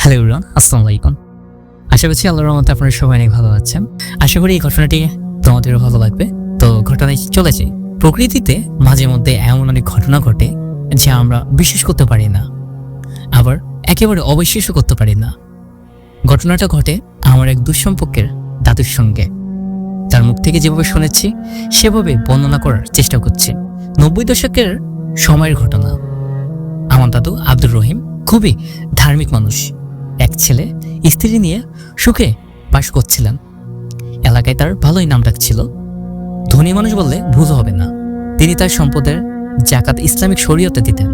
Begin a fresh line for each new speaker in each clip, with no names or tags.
Hello everyone, আসসালামু আলাইকুম। আশা করছি আল্লাহর রহমতে আপনারা সবাই অনেক ভালো আছেন। আশা করি এই ঘটনাটি তোমাদেরও ভালো লাগবে। তো ঘটনায় চলেছে, প্রকৃতিতে মাঝে মধ্যে এমন অনেক ঘটনা ঘটে যা আমরা বিশ্বাস করতে পারি না, আবার একেবারে অবিশ্বাসও করতে পারি না। ঘটনাটা ঘটে আমার এক দুঃসম্পর্কের দাদুর সঙ্গে। তার মুখ থেকে যেভাবে শুনেছি সেভাবে বর্ণনা করার চেষ্টা করছি। 90 দশকের সময়ের ঘটনা। আমার দাদু আব্দুর রহিম খুবই ধার্মিক মানুষ। এক ছেলে স্ত্রী নিয়ে সুখে বাস করছিলেন। এলাকায় তার ভালোই নাম ডাক ছিল। ধনী মানুষ বললে ভুল হবে না। তিনি তার সম্পদের জাকাত ইসলামিক শরীয়তে দিতেন।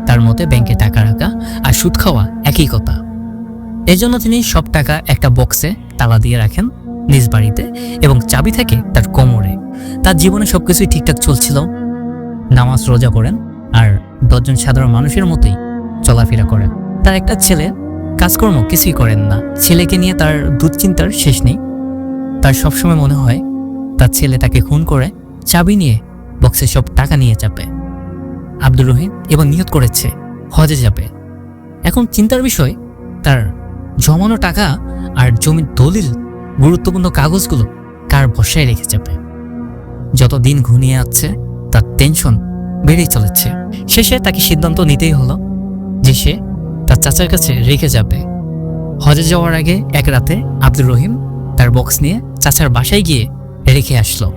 তার মতে ব্যাংকে টাকা রাখা আর সুদ খাওয়া একই কথা। এজন্য তিনি সব টাকা একটা বক্সে তালা দিয়ে রাখেন নিজ বাড়িতে, এবং চাবি থাকে তার কোমরে। তার জীবনে সবকিছুই ঠিকঠাক চলছিল। নামাজ রোজা করেন আর 10 জন সাধারণ মানুষের মতোই চলাফেরা করেন। তার একটা ছেলে কাজকর্ম কিছুই করেন না। ছেলেকে নিয়ে তার দুশ্চিন্তার শেষ নেই। তার সবসময় মনে হয় তার ছেলে তাকে খুন করে চাবি নিয়ে বক্সে সব টাকা নিয়ে যাবে। আব্দুর রহিম এবং নিয়ত করেছে হজে যাবে। এখন চিন্তার বিষয়, তার জমানো টাকা আর জমির দলিল, গুরুত্বপূর্ণ কাগজগুলো কার ভরসায় রেখে যাবে। যত দিন ঘনিয়ে আসছে তার টেনশন বেড়েই চলেছে। শেষে তাকে সিদ্ধান্ত নিতেই হলো যে সে তার চাচার কাছে রেখে যাবে। হজে যাওয়ার আগে এক রাতে আব্দুর রহিম তার বক্স নিয়ে চাচার বাসায় গিয়ে রেখে আসলো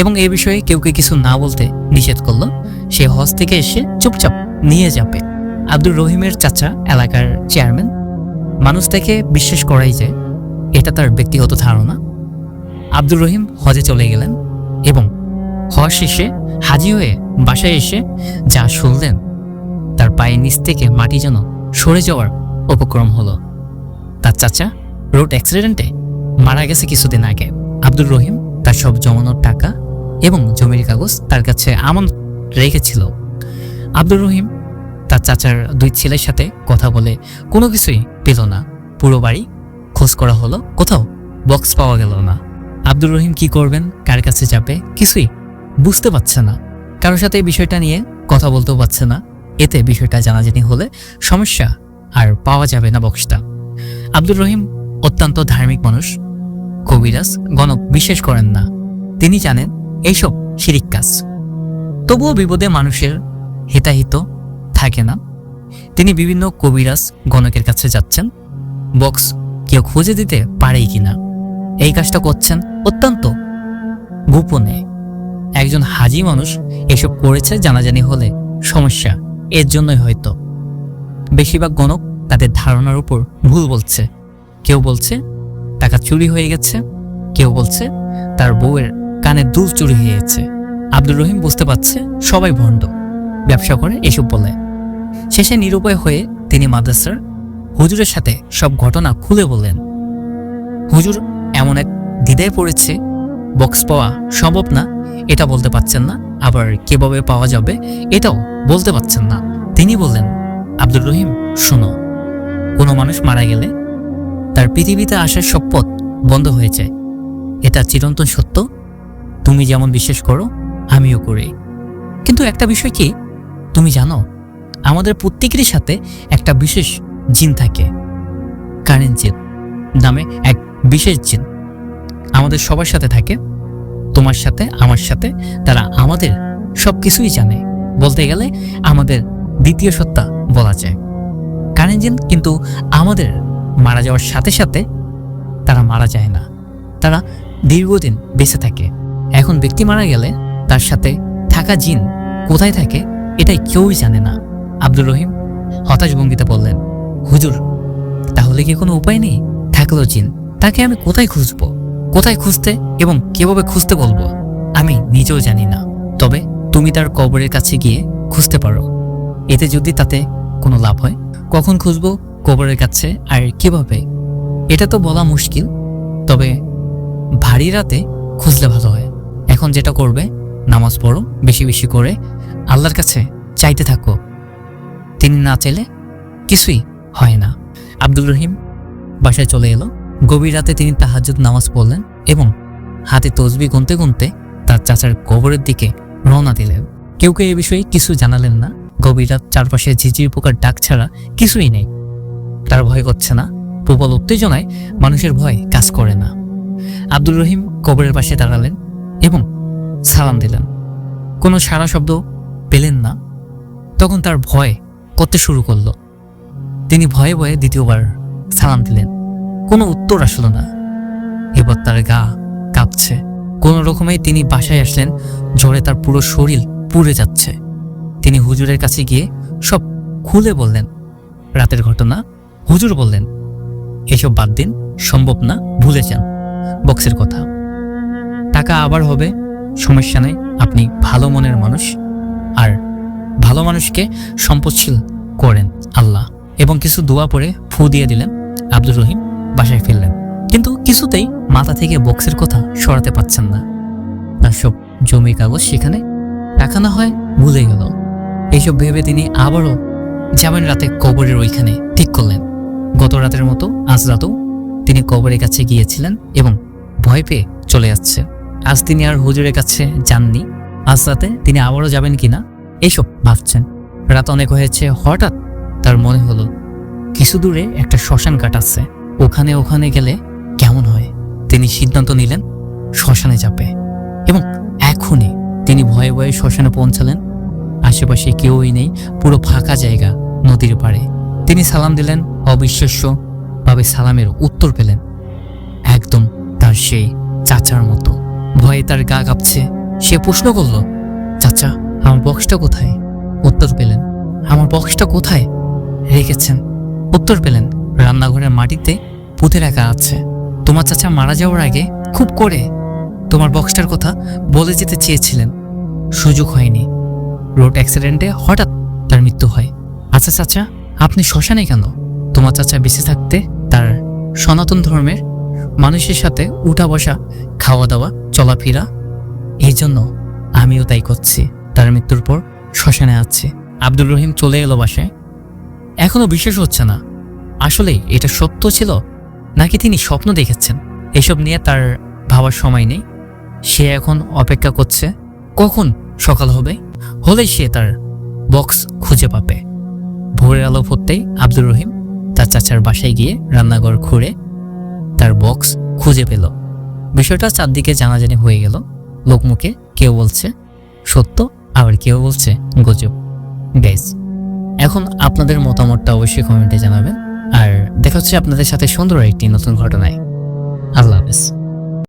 এবং এই বিষয়ে কেউকে কিছু না বলতে নিষেধ করলো। সে হজ থেকে এসে চুপচাপ নিয়ে যাবে। আব্দুর রহিমের চাচা এলাকার চেয়ারম্যান। মানুষ থেকে বিশ্বাস করাই যায় এটা তার ব্যক্তিগত ধারণা। আব্দুর রহিম হজে চলে গেলেন এবং হজ শেষে হাজি হয়ে বাসায় এসে যা শুনলেন, তার পায়ের নিচ থেকে মাটি যেন সরে যাওয়ার উপক্রম হলো। তার চাচা রোড অ্যাক্সিডেন্টে মারা গেছে কিছুদিন আগে। আব্দুর রহিম তার সব জমানোর টাকা এবং জমির কাগজ তার কাছে আমানত রেখেছিল। আব্দুর রহিম তার চাচার 2 ছেলের সাথে কথা বলে কোনো কিছুই পেল না। পুরো বাড়ি খোঁজ করা হলো, কোথাও বক্স পাওয়া গেল না। আব্দুর রহিম কি করবেন, কার কাছে যাবে, কিছুই বুঝতে পারছে না। কারোর সাথে এই বিষয়টা নিয়ে কথা বলতেও পারছে না। এতে বিষয়টা জানাজানি হলে সমস্যা, আর পাওয়া যাবে না বক্সটা। আব্দুর রহিম অত্যন্ত ধার্মিক মানুষ। কবিরাজ গণক বিশ্বাস করেন না। তিনি জানেন এইসব শিরিক কাজ। তবুও বিপদে মানুষের হিতাহিত থাকে না। তিনি বিভিন্ন কবিরাজ গণকের কাছে যাচ্ছেন, বক্স কেউ খুঁজে দিতে পারেই কিনা। এই কাজটা করছেন অত্যন্ত গোপনে। একজন হাজি মানুষ এসব করেছে জানাজানি হলে সমস্যা। এর জন্যই হয়তো বেশিরভাগ গণক তাদের ধারণার উপর ভুল বলছে। কেউ বলছে টাকা চুরি হয়ে গেছে, কেউ বলছে তার বউয়ের কানের দুল চুরি হয়ে গেছে। আব্দুর রহিম বুঝতে পারছে সবাই ভণ্ড, ব্যবসা করে এসব বলে। শেষে নিরুপায় হয়ে তিনি মাদ্রাসার হুজুরের সাথে সব ঘটনা খুলে বললেন। হুজুর এমন এক দ্বিধায় পড়েছে, বক্স পাওয়া সম্ভব না এটা বলতে পারছেন না, আবার কিভাবে পাওয়া যাবে এটাও বলতে পারছেন না। তিনি বললেন, আব্দুর রহিম শোনো, কোনো মানুষ মারা গেলে তার পৃথিবীতে আসার সব পথ বন্ধ হয়ে যায়। এটা চিরন্তন সত্য। তুমি যেমন বিশ্বাস করো আমিও করি। কিন্তু একটা বিষয় কি তুমি জানো, আমাদের প্রত্যেকেরই সাথে একটা বিশেষ জিন থাকে, কারেন্ট জিন নামে এক বিশেষ জিন আমাদের সবার সাথে থাকে। তোমার সাথে, আমার সাথে। তারা আমাদের সব কিছুই জানে। বলতে গেলে আমাদের দ্বিতীয় সত্তা বলা যায়। কারেন্ট জিন কিন্তু আমাদের মারা যাওয়ার সাথে সাথে তারা মারা যায় না, তারা দীর্ঘদিন বেঁচে থাকে। এখন ব্যক্তি মারা গেলে তার সাথে থাকা জিন কোথায় থাকে এটাই কেউই জানে না। আব্দুর রহিম হতাশ ভঙ্গিতে বললেন, হুজুর তাহলে কি কোনো উপায় নেই? থাকলো জিন, তাকে আমি কোথায় খুঁজবো? কোথায় খুঁজতে এবং কিভাবে খুঁজতে বলবো আমি নিজেও জানি না। তবে তুমি তার কবরের কাছে গিয়ে খুঁজতে পারো। এতে যদি তাতে কোনো লাভ হয়। কখন খুঁজবো কবরের কাছে আর কিভাবে এটা তো বলা মুশকিল, তবে ভারী রাতে খুঁজলে ভালো হয়। এখন যেটা করবে, নামাজ পড়ো বেশি বেশি করে, আল্লাহর কাছে চাইতে থাকো। তিনি না চাইলে কিছুই হয় না। আব্দুর রহিম বাসায় চলে এলো। গভীর রাতে তিনি তাহাজ্জুদ নামাজ পড়লেন এবং হাতে তসবিহ গুনতে গুনতে তার চাচার কবরের দিকে রওনা দিলেন। কেউ এই বিষয়ে কিছু জানালেন না। গভীর রাত, চারপাশে ঝিঝির পোকার ডাক ছাড়া কিছুই নেই। তার ভয় করছে না, প্রবল উত্তেজনায় মানুষের ভয় কাজ করে না। আব্দুর রহিম কবরের পাশে দাঁড়ালেন এবং সালাম দিলেন। কোনো সাড়া শব্দ পেলেন না। তখন তার ভয় করতে শুরু করলো। তিনি ভয়ে ভয়ে দ্বিতীয়বার সালাম দিলেন। কোনো উত্তর আসলো না। এবার তার গা কাঁপছে। কোনো রকমে তিনি বাসায় আসলেন। জ্বরে তার পুরো শরীর পুড়ে যাচ্ছে। তিনি হুজুরের কাছে গিয়ে সব খুলে বললেন। রাতের ঘটনা। হুজুর বললেন, এসব বাদ দিন, সম্ভব না, ভুলে যান বক্সের কথা। টাকা আবার হবে, সমস্যা নেই, আপনি ভালো মনের মানুষ, আর ভালো মানুষকে সম্পদশীল করেন আল্লাহ। এবং কিছু দোয়া পড়ে ফু দিয়ে দিলেন। আব্দুর রহিম বাসায় ফিরলেন, কিন্তু কিছুতেই মাথা থেকে বক্সের কথা সরাতে পারছেন না। তার সব জমি কাগজ সেখানে টাকা না হয় ভুলে গেল। এইসব ভেবে তিনি আবারও যাবেন রাতে কবরের ওইখানে ঠিক করলেন। গত রাতের মতো আজ রাতেও তিনি কবরের কাছে গিয়েছিলেন এবং ভয় পেয়ে চলে যাচ্ছে। আজ তিনি আর হুজুরের কাছে যাননি। আজ রাতে তিনি আবারও যাবেন কিনা এইসব ভাবছেন। রাত অনেক হয়েছে। হঠাৎ তার মনে হলো কিছু দূরে একটা শ্মশান ঘাট আছে, ওখানে গেলে কেমন হয়। তিনি সিদ্ধান্ত নিলেন শ্মশানে যাবে এবং এখনই তিনি ভয়ে ভয়ে শ্মশানে পৌঁছালেন। আশেপাশে কেউই নেই, পুরো ফাঁকা জায়গা নদীর পাড়ে। তিনি সালাম দিলেন। অবিশ্বাস্যভাবে সালামের উত্তর পেলেন, একদম তার সেই চাচার মতো। ভয়ে তার গা কাঁপছে। সে প্রশ্ন করল, চাচা, আমার বক্সটা কোথায়? উত্তর পেলেন, আমার বক্সটা কোথায় রেখেছেন? উত্তর পেলেন, রান্নাঘরের মাটিতে পুঁতে রাখা আছে। তোমার চাচা মারা যাওয়ার আগে খুব করে তোমার বক্সটার কথা বলে যেতে চেয়েছিলেন, সুযোগ হয়নি। রোড অ্যাক্সিডেন্টে হঠাৎ তার মৃত্যু হয়। আচ্ছা চাচা, আপনি শ্মশানে কেন? তোমার চাচা বেঁচে থাকতে তার সনাতন ধর্মের মানুষের সাথে উঠা বসা, খাওয়া দাওয়া, চলাফেরা, এই জন্য আমিও তাই করছি। তার মৃত্যুর পর শ্মশানে আছে। আব্দুর রহিম চলে এলো বাসায়। এখনো বিশ্বাস হচ্ছে না, আসলে এটা সত্য ছিল নাকি তিনি স্বপ্ন দেখেছেন। এসব নিয়ে তার ভাবার সময় নেই। সে এখন অপেক্ষা করছে কখন সকাল হবে, হলেই সে তার বক্স খুঁজে পাবে। ভোরের আলো ফুটতেই আব্দুর রহিম তার চাচার বাসায় গিয়ে রান্নাঘর খুঁড়ে তার বক্স খুঁজে পেল। বিষয়টা চারদিকে জানাজানি হয়ে গেল। লোকমুখে কেউ বলছে সত্য, আবার কেউ বলছে গুজব। গাইস, এখন আপনাদের মতামতটা অবশ্যই কমেন্টে জানাবেন। আর দেখা হচ্ছে আপনাদের সাথে সুন্দর একটি নতুন ঘটনায়। আল্লাহ হাফেজ।